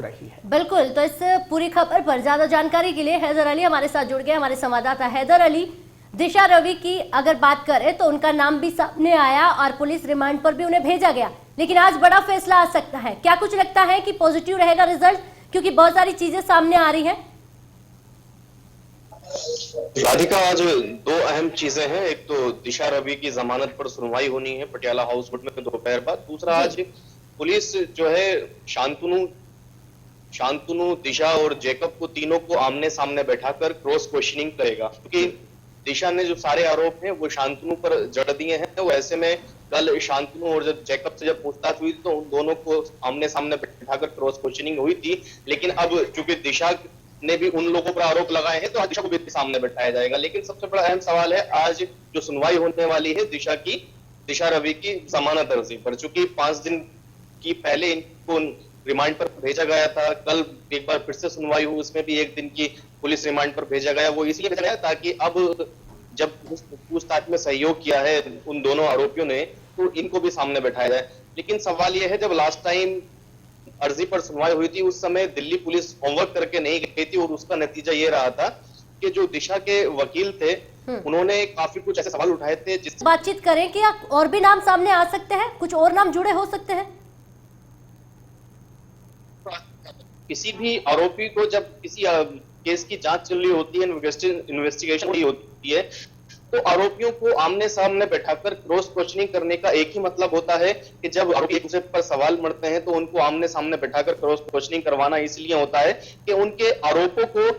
रही है। बिल्कुल, तो इस पूरी खबर पर ज्यादा जानकारी के लिए हैदर अली हमारे साथ जुड़ गए। हमारे संवाददाता हैदर अली, दिशा रवि की अगर बात करें तो उनका नाम भी सामने आया और पुलिस रिमांड पर भी उन्हें भेजा गया, लेकिन आज बड़ा फैसला आ सकता है। क्या कुछ लगता है कि पॉजिटिव रहेगा रिजल्ट, क्योंकि बहुत सारी चीजें सामने आ रही हैं? राधिका, आज दो अहम चीजें हैं। एक तो दिशा रवि की जमानत पर सुनवाई होनी है पटियाला हाउस कोर्ट में दोपहर बाद। दूसरा, आज पुलिस जो है शांतनु, दिशा और जैकब को तीनों को आमने सामने बैठाकर क्रॉस क्वेश्चनिंग करेगा, क्योंकि दिशा ने जो सारे आरोप हैं वो शांतनु पर जड़ दिए हैं। तो ऐसे में कल शांतनु और जब जैकब से जब पूछताछ हुई तो उन दोनों को आमने सामने बैठाकर क्रॉस क्वेश्चनिंग हुई थी। लेकिन अब चूंकि दिशा ने भी उन लोगों पर आरोप लगाए हैं तो आज दिशा को भी सामने बैठाया जाएगा। लेकिन सबसे बड़ा अहम सवाल है आज जो सुनवाई होने वाली है दिशा रवि की जमानत अर्जी पर। चूंकि 5 दिन की पहले इनको रिमांड पर भेजा गया था, कल एक बार फिर से सुनवाई हुई, उसमें भी 1 दिन की पुलिस रिमांड पर भेजा गया। वो इसलिए भेजा गया ताकि अब जब पूछताछ में सहयोग किया है उन दोनों आरोपियों ने तो इनको भी सामने बैठाया जाए। लेकिन सवाल यह है, जब लास्ट टाइम अर्जी पर सुनवाई हुई थी उस समय दिल्ली पुलिस होमवर्क करके नहीं गई थी और उसका नतीजा ये रहा था कि जो दिशा के वकील थे उन्होंने काफी कुछ ऐसे सवाल उठाए थे जिस बातचीत करें कि और भी नाम सामने आ सकते हैं, कुछ और नाम जुड़े हो सकते हैं। किसी भी आरोपी को जब किसी केस की जांच चल रही होती है, इन्वेस्टिगेशन हो रही होती है, तो आरोपियों को आमने सामने बैठाकर क्रॉस क्वेश्चनिंग करने का एक ही मतलब होता है कि जब आरोपी एक दूसरे पर सवाल मढ़ते हैं तो उनको आमने सामने बैठाकर क्रॉस क्वेश्चनिंग करवाना इसलिए होता है कि उनके आरोपों को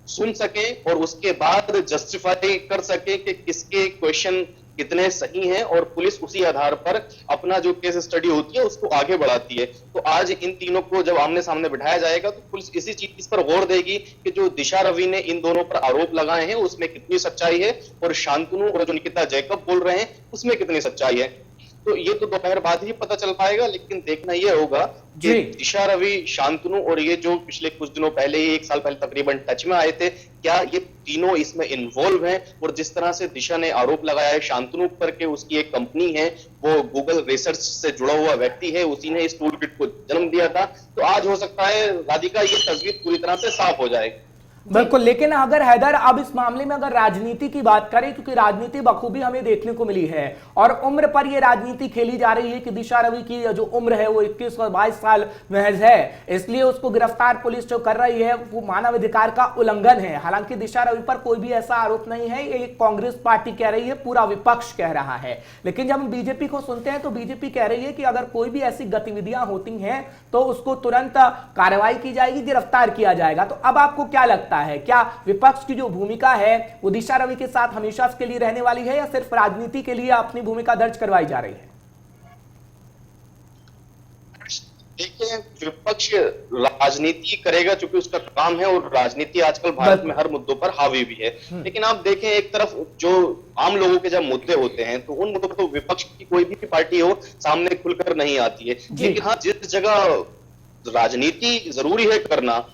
सुन सके और उसके बाद जस्टिफाई कर सके कि किसके क्वेश्चन कितने सही हैं और पुलिस उसी आधार पर अपना जो केस स्टडी होती है उसको आगे बढ़ाती है। तो आज इन तीनों को जब आमने सामने बिठाया जाएगा तो पुलिस इसी चीज पर गौर देगी कि जो दिशा रवि ने इन दोनों पर आरोप लगाए हैं उसमें कितनी सच्चाई है और शांतनु और जो निकिता जैकब बोल रहे हैं उसमें कितनी सच्चाई है। तो ये तो दोपहर बाद ही पता चल पाएगा, लेकिन देखना यह होगा कि दिशा रवि, शांतनु और ये जो पिछले कुछ दिनों पहले ही 1 साल पहले तकरीबन टच में आए थे, क्या ये तीनों इसमें इन्वॉल्व हैं। और जिस तरह से दिशा ने आरोप लगाया है शांतनु पर के उसकी एक कंपनी है, वो गूगल रिसर्च से जुड़ा हुआ व्यक्ति है, उसी ने इस टूल किट को जन्म दिया था, तो आज हो सकता है राधिका ये तस्वीर पूरी तरह से साफ हो जाएगी। बिल्कुल, लेकिन अगर हैदर अब इस मामले में अगर राजनीति की बात करें, क्योंकि राजनीति बखूबी हमें देखने को मिली है और उम्र पर यह राजनीति खेली जा रही है कि दिशा रवि की जो उम्र है वो 21 और 22 साल महज है, इसलिए उसको गिरफ्तार पुलिस जो कर रही है वो मानवाधिकार का उल्लंघन है। हालांकि दिशा रवि पर कोई भी ऐसा आरोप नहीं है, ये कांग्रेस पार्टी कह रही है, पूरा विपक्ष कह रहा है। लेकिन जब हम बीजेपी को सुनते हैं तो बीजेपी कह रही है कि अगर कोई भी ऐसी गतिविधियां होती हैं तो उसको तुरंत कार्रवाई की जाएगी, गिरफ्तार किया जाएगा। तो अब आपको क्या लगता है, क्या विपक्ष की जो भूमिका है वो दिशा रवि के साथ हमेशा के लिए रहने वाली है या सिर्फ राजनीति के लिए अपनी भूमिका दर्ज करवाई जा रही है? देखिए, विपक्ष राजनीति करेगा क्योंकि उसका काम है और राजनीति आजकल भारत में हर मुद्दों पर हावी भी है। लेकिन आप देखें, एक तरफ जो आम लोगों के जब मुद्दे होते हैं तो उन मुद्दों पर तो विपक्ष की कोई भी पार्टी हो सामने खुलकर नहीं आती है। लेकिन हाँ, जिस जगह राजनीति जरूरी है करना,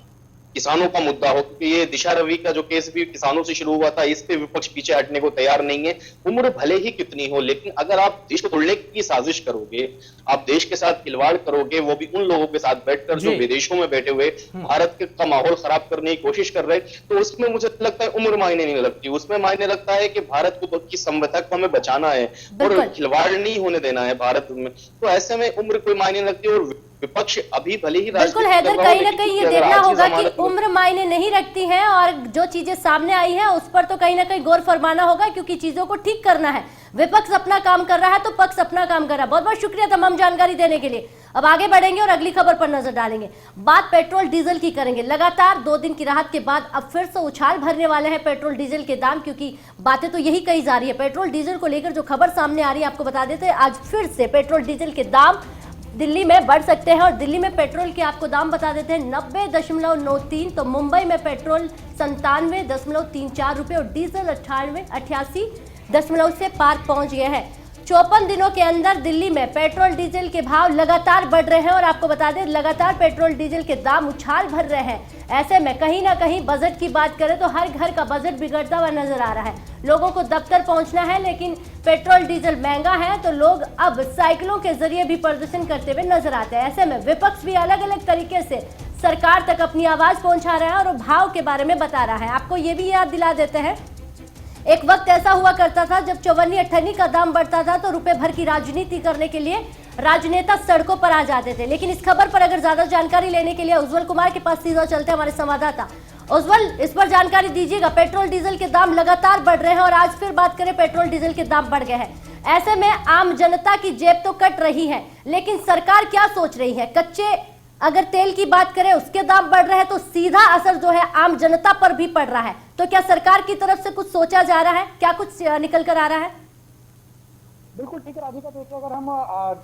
किसानों का मुद्दा हो, क्योंकि ये दिशा रवि का जो केस भी किसानों से शुरू हुआ था, इस पे विपक्ष पीछे हटने को तैयार नहीं है। उम्र भले ही कितनी हो, लेकिन अगर आप देश को तोड़ने की साजिश करोगे, आप देश के साथ खिलवाड़ करोगे, वो भी उन लोगों के साथ बैठकर जो विदेशों में बैठे हुए भारत का माहौल खराब करने की कोशिश कर रहे, तो उसमें मुझे लगता है उम्र मायने नहीं लगती। उसमें मायने लगता है कि भारत को की संविधान को हमें बचाना है और खिलवाड़ नहीं होने देना है भारत में। तो ऐसे में उम्र कोई मायने नहीं लगती और विपक्ष अभी भले ही बिल्कुल हैदर, कहीं ना कहीं ये देखना होगा कि उम्र मायने नहीं रखती है और जो चीजें सामने आई है उस पर तो कहीं ना कहीं गौर फरमाना होगा, क्योंकि चीजों को ठीक करना है। विपक्ष अपना काम कर रहा है तो पक्ष अपना काम कर रहा है। बहुत बहुत शुक्रिया तमाम जानकारी देने के लिए। अब आगे बढ़ेंगे और अगली खबर पर नजर डालेंगे। बात पेट्रोल डीजल की करेंगे। लगातार 2 दिन की राहत के बाद अब फिर से उछाल भरने वाले हैं पेट्रोल डीजल के दाम, क्योंकि बातें तो यही कही जा रही है। पेट्रोल डीजल को लेकर जो खबर सामने आ रही है आपको बता देते हैं, आज फिर से पेट्रोल डीजल के दाम दिल्ली में बढ़ सकते हैं। और दिल्ली में पेट्रोल के आपको दाम बता देते हैं, 90.93, तो मुंबई में पेट्रोल 97.34 रुपए और डीजल 88.80 से पार पहुंच गया है। 54 दिनों के अंदर दिल्ली में पेट्रोल डीजल के भाव लगातार बढ़ रहे हैं और आपको बता दें लगातार पेट्रोल डीजल के दाम उछाल भर रहे हैं। ऐसे में कहीं ना कहीं बजट की बात करें तो हर घर का बजट बिगड़ता हुआ नजर आ रहा है। लोगों को दफ्तर पहुंचना है, लेकिन पेट्रोल डीजल महंगा है तो लोग अब साइकिलों के जरिए भी प्रदर्शन करते हुए नजर आते हैं। ऐसे में विपक्ष भी अलग अलग तरीके से सरकार तक अपनी आवाज पहुंचा रहा है और भाव के बारे में बता रहा है। आपको ये भी याद दिला देते हैं, एक वक्त ऐसा हुआ करता था जब चौवन्नी अठन्नी का दाम बढ़ता था तो रुपए भर की राजनीति करने के लिए राजनेता सड़कों पर आ जाते थे। लेकिन इस खबर पर अगर ज्यादा जानकारी लेने के लिए उज्जवल कुमार के पास सीधा चलते हैं, हमारे संवाददाता। उज्जवल, इस पर जानकारी दीजिएगा। पेट्रोल डीजल के दाम लगातार बढ़ रहे हैं और आज फिर बात करें, पेट्रोल डीजल के दाम बढ़ गए हैं। ऐसे में आम जनता की जेब तो कट रही है, लेकिन सरकार क्या सोच रही है? कच्चे अगर तेल की बात करें उसके दाम बढ़ रहे हैं तो सीधा असर जो है आम जनता पर भी पड़ रहा है। तो क्या सरकार की तरफ से कुछ सोचा जा रहा है? क्या कुछ निकल कर आ रहा है? बिल्कुल ठीक है राधिका। देखिए, अगर हम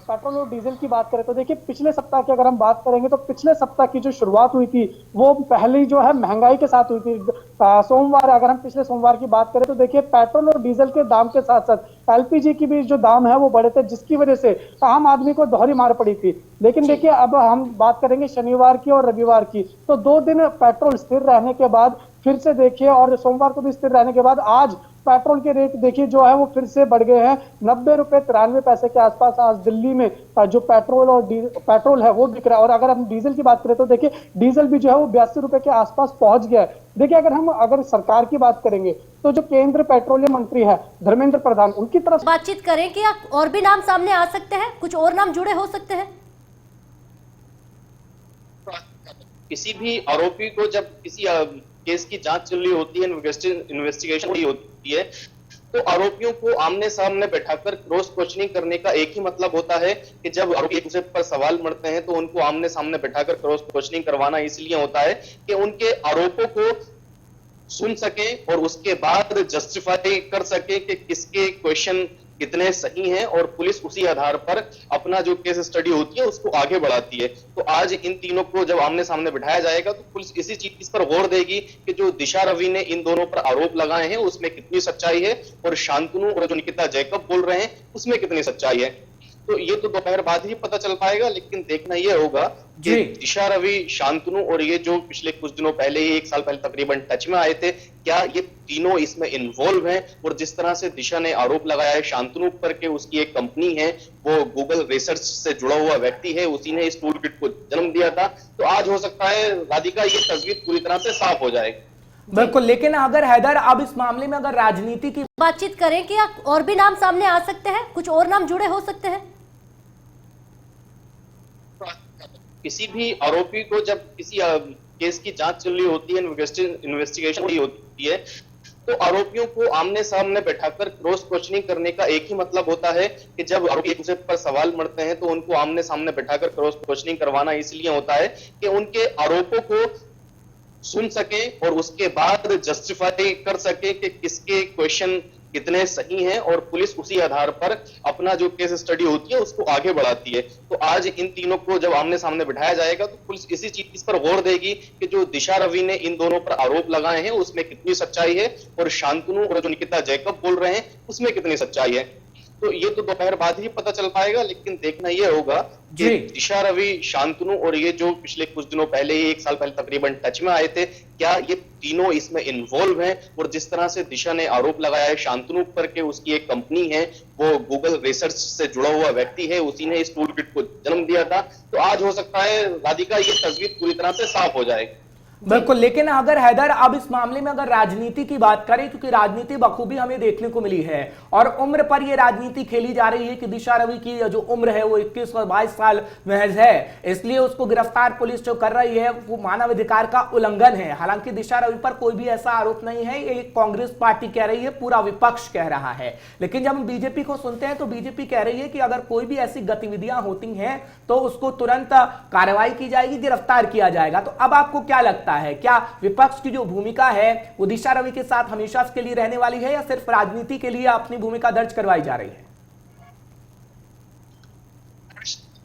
पेट्रोल और डीजल की बात करें तो देखिए पिछले सप्ताह की अगर हम बात करेंगे तो पिछले सप्ताह की जो शुरुआत हुई थी वो पहले जो है महंगाई के साथ हुई थी। सोमवार, अगर हम पिछले सोमवार की बात करें तो देखिए पेट्रोल और डीजल के दाम के साथ साथ एलपीजी की भी जो दाम है वो बढ़े थे, जिसकी वजह से आम आदमी को दोहरी मार पड़ी थी। लेकिन देखिए अब हम बात करेंगे शनिवार की और रविवार की, तो 2 दिन पेट्रोल स्थिर रहने के बाद फिर से देखिए, और सोमवार को भी स्थिर रहने के बाद आज पेट्रोल के रेट देखिए जो है वो फिर से बढ़ गए हैं। 90 रुपए 93 पैसे के आसपास आज दिल्ली में जो पेट्रोल है वो बिक रहा है। और अगर हम डीजल की बात करें तो देखिए डीजल भी जो है वो 82 रुपए के आसपास पहुंच गया है। देखिए अगर सरकार की बात करेंगे तो जो केंद्र पेट्रोलियम मंत्री है धर्मेंद्र प्रधान, उनकी तरफ बातचीत करें कि और भी नाम सामने आ सकते हैं, कुछ और नाम जुड़े हो सकते हैं। किसी भी आरोपी को जब किसी केस की जांच चल रही होती है, इन्वेस्टिगेशन हो रही होती है, तो आरोपियों को आमने सामने बैठाकर क्रॉस क्वेश्चनिंग करने का एक ही मतलब होता है कि जब आरोपी एक दूसरे पर सवाल मढ़ते हैं तो उनको आमने सामने बैठाकर क्रॉस क्वेश्चनिंग करवाना इसलिए होता है कि उनके आरोपों को सुन सके और उसके बाद जस्टिफाई कर सके कि किसके क्वेश्चन कितने सही हैं, और पुलिस उसी आधार पर अपना जो केस स्टडी होती है उसको आगे बढ़ाती है। तो आज इन तीनों को जब आमने सामने बिठाया जाएगा तो पुलिस इसी चीज पर गौर देगी कि जो दिशा रवि ने इन दोनों पर आरोप लगाए हैं उसमें कितनी सच्चाई है, और शांतनु और जो निकिता जैकब बोल रहे हैं उसमें कितनी सच्चाई है। तो ये तो दोपहर बाद ही पता चल पाएगा, लेकिन देखना ये होगा कि दिशा रवि, शांतनु और ये जो पिछले कुछ दिनों पहले ही 1 साल पहले तकरीबन टच में आए थे, क्या ये तीनों इसमें इन्वॉल्व हैं? और जिस तरह से दिशा ने आरोप लगाया है शांतनु पर के उसकी एक कंपनी है, वो गूगल रिसर्च से जुड़ा हुआ व्यक्ति है, उसी ने इस टूल किट को जन्म दिया था, तो आज हो सकता है राधिका ये तस्वीर पूरी तरह से साफ हो जाएगी। बिल्कुल, लेकिन अगर हैदर अब इस मामले में अगर राजनीति की बातचीत करें कि और भी नाम सामने आ सकते हैं, कुछ और नाम जुड़े हो सकते हैं। किसी भी आरोपी को जब किसी केस की जांच चल रही होती है, इन्वेस्टिगेशन हो रही होती है, तो आरोपियों को आमने सामने बैठाकर क्रॉस क्वेश्चनिंग करने का एक ही मतलब होता है कि जब आरोपी एक दूसरे पर सवाल मढ़ते हैं तो उनको आमने सामने बैठाकर क्रॉस क्वेश्चनिंग करवाना इसलिए होता है कि उनके आरोपों को सुन सके और उसके बाद जस्टिफाई कर सके कि किसके क्वेश्चन कितने सही हैं, और पुलिस उसी आधार पर अपना जो केस स्टडी होती है उसको आगे बढ़ाती है। तो आज इन तीनों को जब आमने सामने बिठाया जाएगा तो पुलिस इसी चीज पर गौर देगी कि जो दिशा रवि ने इन दोनों पर आरोप लगाए हैं उसमें कितनी सच्चाई है, और शांतनु और जो निकिता जैकब बोल रहे हैं उसमें कितनी सच्चाई है। तो ये तो दोपहर बाद ही पता चल पाएगा, लेकिन देखना ये होगा कि दिशा रवि, शांतनु और ये जो पिछले कुछ दिनों पहले ही 1 साल पहले तकरीबन टच में आए थे, क्या ये तीनों इसमें इन्वॉल्व हैं? और जिस तरह से दिशा ने आरोप लगाया है शांतनु पर के उसकी एक कंपनी है, वो गूगल रिसर्च से जुड़ा हुआ व्यक्ति है, उसी ने इस टूल किट को जन्म दिया था, तो आज हो सकता है राधिका ये तस्वीर पूरी तरह से साफ हो जाएगी। बिल्कुल, लेकिन अगर हैदर अब इस मामले में अगर राजनीति की बात करें, क्योंकि राजनीति बखूबी हमें देखने को मिली है और उम्र पर यह राजनीति खेली जा रही है कि दिशा रवि की जो उम्र है वो 21 और 22 साल महज है, इसलिए उसको गिरफ्तार पुलिस जो कर रही है वो मानवाधिकार का उल्लंघन है। हालांकि दिशा रवि पर कोई भी ऐसा आरोप नहीं है, ये कांग्रेस पार्टी कह रही है, पूरा विपक्ष कह रहा है। लेकिन जब हम बीजेपी को सुनते हैं तो बीजेपी कह रही है कि अगर कोई भी ऐसी गतिविधियां होती हैं तो उसको तुरंत कार्रवाई की जाएगी, गिरफ्तार किया जाएगा। तो अब आपको क्या लगता है, क्या विपक्ष की जो भूमिका है वो दिशा रवि के साथ हमेशा के लिए रहने वाली है, या सिर्फ राजनीति के लिए अपनी भूमिका दर्ज करवाई जा रही है?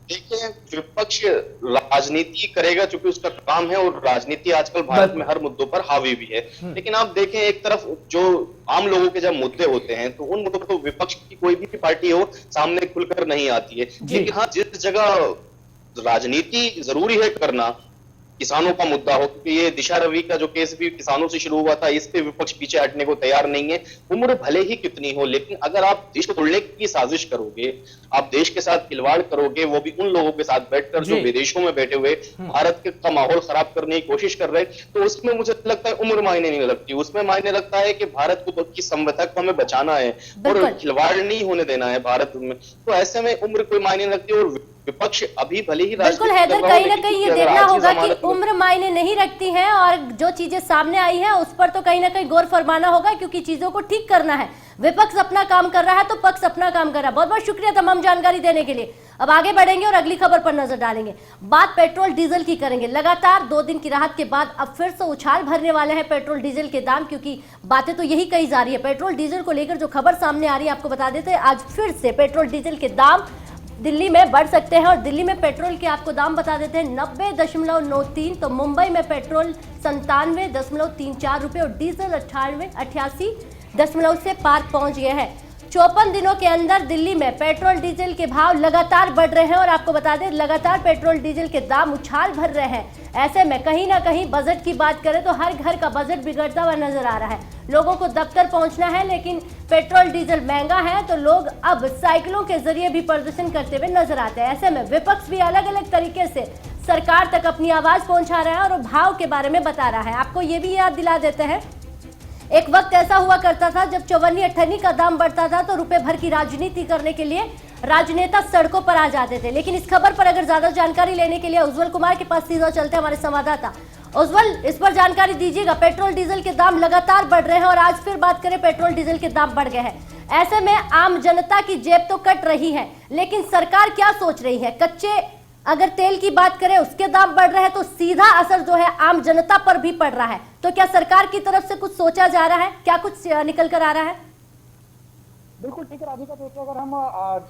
देखिए, विपक्ष राजनीति करेगा चूंकि उसका काम है, और राजनीति आजकल भारत में हर मुद्दों पर हावी भी है। लेकिन आप देखें, एक तरफ जो आम लोगों के जब मुद्दे होते हैं तो उन मुद्दों पर तो विपक्ष की कोई भी पार्टी हो सामने खुलकर नहीं आती है। लेकिन हाँ, जिस जगह राजनीति जरूरी है करना, किसानों का मुद्दा हो, क्योंकि ये दिशा रवि का जो केस भी किसानों से शुरू हुआ था, इस पे विपक्ष पीछे हटने को तैयार नहीं है। उम्र भले ही कितनी हो, लेकिन अगर आप देश को तोड़ने की साजिश करोगे, आप देश के साथ खिलवाड़ करोगे, वो भी उन लोगों के साथ बैठकर जो विदेशों में बैठे हुए भारत का माहौल खराब करने की कोशिश कर रहे हैं, तो उसमें मुझे लगता है उम्र मायने नहीं लगती। उसमें मायने लगता है कि भारत की संविधान को हमें बचाना है और खिलवाड़ नहीं होने देना है भारत में। तो ऐसे में उम्र कोई मायने नहीं लगती। और विपक्ष अभी भले ही बिल्कुल हैदर, कहीं ना कहीं ये देखना होगा कि उम्र मायने नहीं रखती है और जो चीजें सामने आई है उस पर तो कहीं ना कहीं गौर फरमाना होगा, क्योंकि चीजों को ठीक करना है। विपक्ष अपना काम कर रहा है तो पक्ष अपना काम कर रहा है। बहुत बहुत शुक्रिया तमाम जानकारी देने के लिए। अब आगे बढ़ेंगे और अगली खबर पर नजर डालेंगे। बात पेट्रोल डीजल की करेंगे। लगातार 2 दिन की राहत के बाद अब फिर से उछाल भरने वाले हैं पेट्रोल डीजल के दाम, क्योंकि बातें तो यही कही जा रही है। पेट्रोल डीजल को लेकर जो खबर सामने आ रही है, आपको बता देते हैं आज फिर से पेट्रोल डीजल के दाम दिल्ली में बढ़ सकते हैं। और दिल्ली में पेट्रोल के आपको दाम बता देते हैं 90.93, तो मुंबई में पेट्रोल 97.34 रुपए और डीजल 88 से पार पहुंच गए हैं। 54 दिनों के अंदर दिल्ली में पेट्रोल डीजल के भाव लगातार बढ़ रहे हैं और आपको बता दें लगातार पेट्रोल डीजल के दाम उछाल भर रहे हैं। ऐसे में कहीं ना कहीं बजट की बात करें तो हर घर का बजट बिगड़ता हुआ नजर आ रहा है। लोगों को दफ्तर पहुंचना है, लेकिन पेट्रोल डीजल महंगा है तो लोग अब साइकिलों के जरिए भी प्रदर्शन करते हुए नजर आते हैं। ऐसे में विपक्ष भी अलग अलग तरीके से सरकार तक अपनी आवाज पहुंचा रहा है और भाव के बारे में बता रहा है। आपको ये भी याद दिला देते हैं, एक वक्त ऐसा हुआ करता था जब चवन्नी अठन्नी का दाम बढ़ता था तो रुपए भर की राजनीति करने के लिए राजनेता सड़कों पर आ जाते थे। लेकिन इस खबर पर अगर ज्यादा जानकारी लेने के लिए उज्जवल कुमार के पास सीधा चलते हैं, हमारे संवाददाता। उज्जवल, इस पर जानकारी दीजिएगा। पेट्रोल डीजल के दाम लगातार बढ़ रहे हैं और आज फिर बात करें पेट्रोल डीजल के दाम बढ़ गए हैं। ऐसे में आम जनता की जेब तो कट रही है, लेकिन सरकार क्या सोच रही है? कच्चे अगर तेल की बात करें उसके दाम बढ़ रहे हैं तो सीधा असर जो है आम जनता पर भी पड़ रहा है। तो क्या सरकार की तरफ से कुछ सोचा जा रहा है? क्या कुछ निकल कर आ रहा है? बिल्कुल ठीक है राधिका। देखिए अगर हम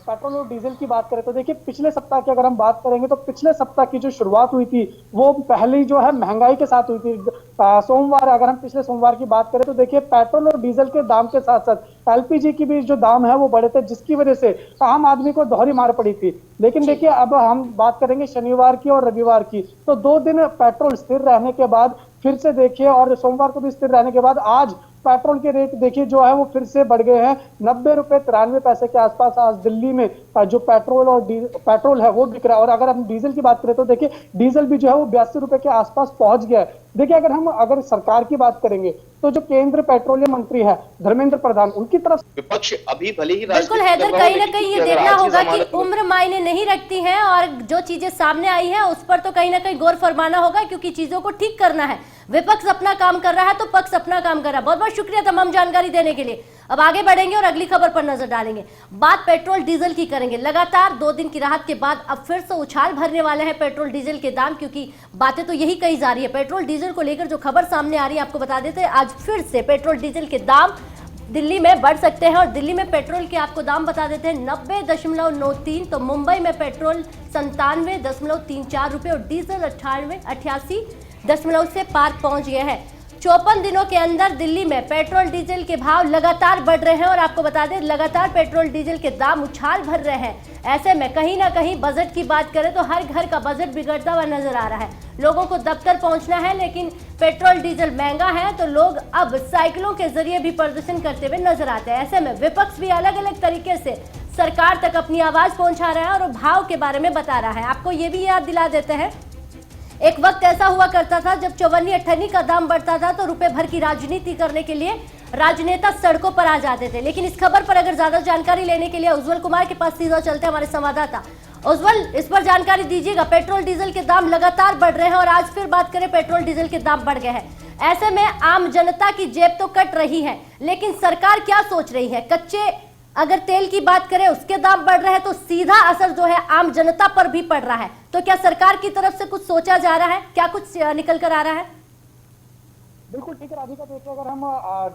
पेट्रोल और डीजल की बात करें तो देखिए पिछले सप्ताह की अगर हम बात करेंगे तो पिछले सप्ताह की जो शुरुआत हुई थी वो पहले जो है महंगाई के साथ हुई थी। सोमवार, अगर हम पिछले सोमवार की बात करें तो देखिए पेट्रोल और डीजल के दाम के साथ साथ एलपीजी की भी जो दाम है वो बढ़े थे, जिसकी वजह से आम आदमी को दोहरी मार पड़ी थी। लेकिन देखिए अब हम बात करेंगे शनिवार की और रविवार की, तो 2 दिन पेट्रोल स्थिर रहने के बाद फिर से देखिए, और सोमवार को भी स्थिर रहने के बाद आज पेट्रोल के रेट देखिए जो है वो फिर से बढ़ गए हैं। 90.93 के आसपास आज दिल्ली में जो पेट्रोल है वो बिक रहा है। और अगर हम डीजल की बात करें तो देखिए डीजल भी जो है वो 82 रुपए के आसपास पहुंच गया है। देखिए अगर सरकार की बात करेंगे तो जो केंद्र पेट्रोलियम मंत्री है धर्मेंद्र प्रधान, उनकी तरफ विपक्ष अभी भले ही बिल्कुल हैदर, कहीं ना कहीं ये देखना होगा कि उम्र मायने नहीं रखती है और जो चीजें सामने आई है उस पर तो कहीं ना कहीं गौर फरमाना होगा, क्योंकि चीजों को ठीक करना है। विपक्ष अपना काम कर रहा है तो पक्ष अपना काम कर रहा है। बहुत बहुत शुक्रिया तमाम जानकारी देने के लिए। अब आगे बढ़ेंगे और अगली खबर पर नजर डालेंगे। बात पेट्रोल डीजल की करेंगे। लगातार 2 दिन की राहत के बाद अब फिर से उछाल भरने वाले हैं पेट्रोल डीजल के दाम, क्योंकि बातें तो यही कही जा रही है। पेट्रोल डीजल को लेकर जो खबर सामने आ रही है, आपको बता देते हैं आज फिर से पेट्रोल डीजल के दाम दिल्ली में बढ़ सकते हैं। और दिल्ली में पेट्रोल के आपको दाम बता देते हैं 90.93, तो मुंबई में पेट्रोल 97.34 रुपए और डीजल 88 से पार पहुंच गए हैं। 54 दिनों के अंदर दिल्ली में पेट्रोल डीजल के भाव लगातार बढ़ रहे हैं और आपको बता दें लगातार पेट्रोल डीजल के दाम उछाल भर रहे हैं। ऐसे में कहीं ना कहीं बजट की बात करें तो हर घर का बजट बिगड़ता हुआ नजर आ रहा है। लोगों को दफ्तर पहुंचना है, लेकिन पेट्रोल डीजल महंगा है तो लोग अब साइकिलों के जरिए भी प्रदर्शन करते हुए नजर आते हैं। ऐसे में विपक्ष भी अलग अलग तरीके से सरकार तक अपनी आवाज पहुंचा रहा है और भाव के बारे में बता रहा है। आपको ये भी याद दिला देते हैं, एक वक्त ऐसा हुआ करता था जब चवन्नी अठन्नी का दाम बढ़ता था तो रुपए भर की राजनीति करने के लिए राजनेता सड़कों पर आ जाते थे। लेकिन इस खबर पर अगर ज्यादा जानकारी लेने के लिए उज्जवल कुमार के पास सीधा चलते हैं, हमारे संवाददाता। उज्जवल, इस पर जानकारी दीजिएगा। पेट्रोल डीजल के दाम लगातार बढ़ रहे हैं और आज फिर बात करें पेट्रोल डीजल के दाम बढ़ गए हैं। ऐसे में आम जनता की जेब तो कट रही है, लेकिन सरकार क्या सोच रही है? कच्चे अगर तेल की बात करें उसके दाम बढ़ रहे हैं तो सीधा असर जो है आम जनता पर भी पड़ रहा है। तो क्या सरकार की तरफ से कुछ सोचा जा रहा है? क्या कुछ निकल कर आ रहा है? बिल्कुल ठीक है राधिका। देखिए अगर हम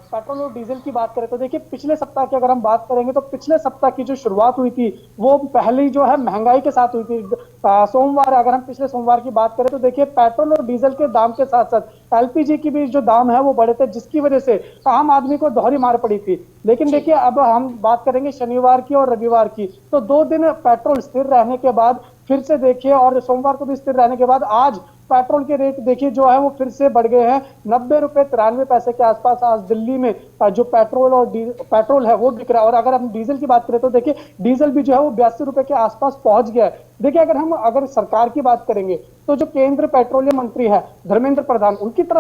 पेट्रोल और डीजल की बात करें तो देखिए पिछले सप्ताह की अगर हम बात करेंगे तो पिछले सप्ताह की जो शुरुआत हुई थी वो पहले जो है महंगाई के साथ हुई थी। सोमवार, अगर हम पिछले सोमवार की बात करें तो देखिए पेट्रोल और डीजल के दाम के साथ साथ एलपीजी की भी जो दाम है वो बढ़े थे, जिसकी वजह से आम आदमी को दोहरी मार पड़ी थी। लेकिन देखिए अब हम बात करेंगे शनिवार की और रविवार की, तो 2 दिन पेट्रोल स्थिर रहने के बाद फिर से देखिए, और सोमवार को भी स्थिर रहने के बाद आज पेट्रोल के रेट देखिए जो है वो फिर से बढ़ गए हैं। 90 रुपए 93 पैसे के आसपास आज दिल्ली में जो पेट्रोल है वो बिक रहा है। और अगर हम डीजल की बात करें तो देखिए डीजल भी जो है वो 82 रुपए के आसपास पहुंच गया है। देखिए अगर सरकार की बात करेंगे तो जो केंद्र पेट्रोलियम मंत्री है धर्मेंद्र प्रधान, उनकी तरफ